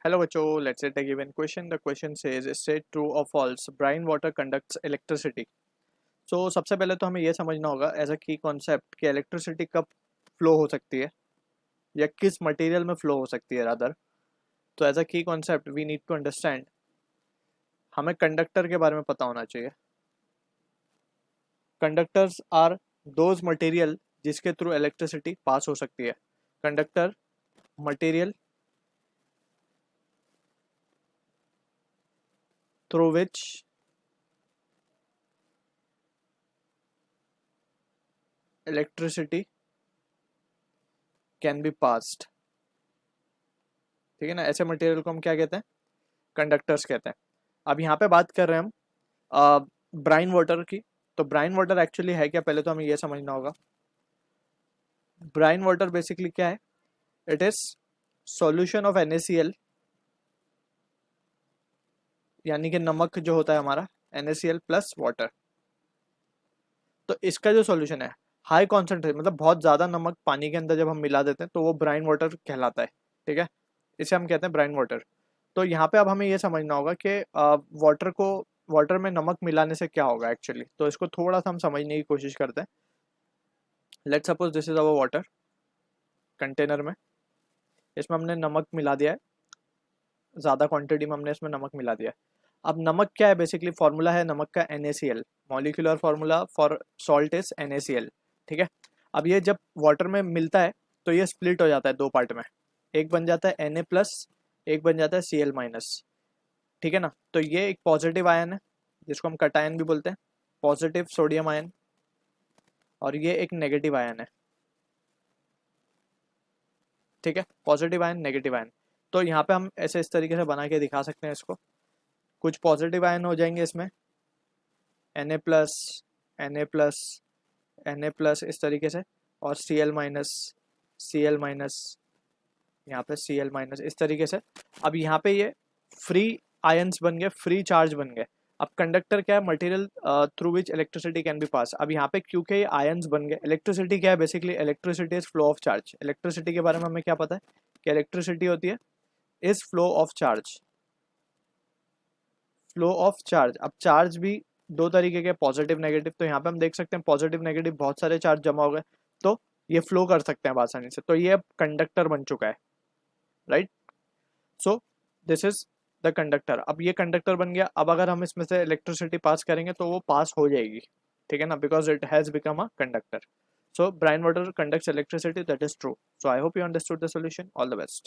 Hello बच्चों, let's say a given question. The question says state true or false. Brine water conducts electricity. So सबसे पहले तो हमें ये समझना होगा एज अ की कॉन्सेप्ट कि इलेक्ट्रिसिटी कब फ्लो हो सकती है या किस मटेरियल में फ्लो हो सकती है रादर. तो as a key concept we need to understand, हमें कंडक्टर के बारे में पता होना चाहिए. कंडक्टर्स आर दोज मटेरियल जिसके थ्रू इलेक्ट्रिसिटी पास हो सकती है. Conductor material through which electricity can be passed. ठीक है ना, ऐसे मटेरियल को हम क्या कहते हैं? कंडक्टर्स कहते हैं. अब यहाँ पे बात कर रहे हैं हम ब्राइन वाटर की. तो ब्राइन वाटर एक्चुअली है क्या, पहले तो हमें यह समझना होगा. ब्राइन वाटर बेसिकली क्या है? It is solution of NaCl, यानी कि नमक जो होता है हमारा NaCl प्लस वाटर. तो इसका जो सॉल्यूशन है हाई कॉन्सेंट्रेट, मतलब बहुत ज़्यादा नमक पानी के अंदर जब हम मिला देते हैं तो वो ब्राइन वाटर कहलाता है. ठीक है, इसे हम कहते हैं ब्राइन वाटर. तो यहाँ पे अब हमें ये समझना होगा कि वाटर में नमक मिलाने से क्या होगा एक्चुअली. तो इसको थोड़ा सा हम समझने की कोशिश करते हैं. Let's suppose this is our water container में. इसमें हमने नमक मिला दिया है, ज़्यादा क्वांटिटी में हमने इसमें नमक मिला दिया है. अब नमक क्या है? बेसिकली फॉर्मूला है नमक का NaCl. Molecular formula for salt is NaCl. ठीक है. अब ये जब वाटर में मिलता है तो ये स्प्लिट हो जाता है दो पार्ट में. एक बन जाता है Na प्लस, एक बन जाता है Cl माइनस. ठीक है ना. तो ये एक पॉजिटिव आयन है जिसको हम कटायन भी बोलते हैं, पॉजिटिव सोडियम आयन. और ये एक नेगेटिव आयन है. ठीक है, पॉजिटिव आयन नेगेटिव आयन. तो यहाँ पे हम ऐसे इस तरीके से बना के दिखा सकते हैं इसको. कुछ पॉजिटिव आयन हो जाएंगे इसमें, Na plus, Na plus, Na plus इस तरीके से. और Cl माइनस, Cl माइनस, यहाँ पे Cl माइनस इस तरीके से. अब यहाँ पे ये फ्री आयंस बन गए, फ्री चार्ज बन गए. अब कंडक्टर क्या है? Material through which electricity can be pass. अब यहाँ पे क्योंकि ये आयंस बन गए, इलेक्ट्रिसिटी क्या है? Basically electricity is flow of charge. Electricity के बारे में हमें क्या पता है कि इलेक्ट्रिसिटी होती है is flow of charge. Flow of charge. अब चार्ज भी दो तरीके के, पॉजिटिव नेगेटिव. तो यहाँ पे हम देख सकते हैं पॉजिटिव नेगेटिव बहुत सारे चार्ज जमा हो गए, तो ये फ्लो कर सकते हैं आसानी से. तो ये अब कंडक्टर बन चुका है, right. So this is the conductor. अब ये कंडक्टर बन गया. अब अगर हम इसमें से इलेक्ट्रिसिटी पास करेंगे तो वो पास हो जाएगी. ठीक है ना, because it has become a conductor. So brine water conducts electricity, that is true. So I hope you understood the solution. All the best.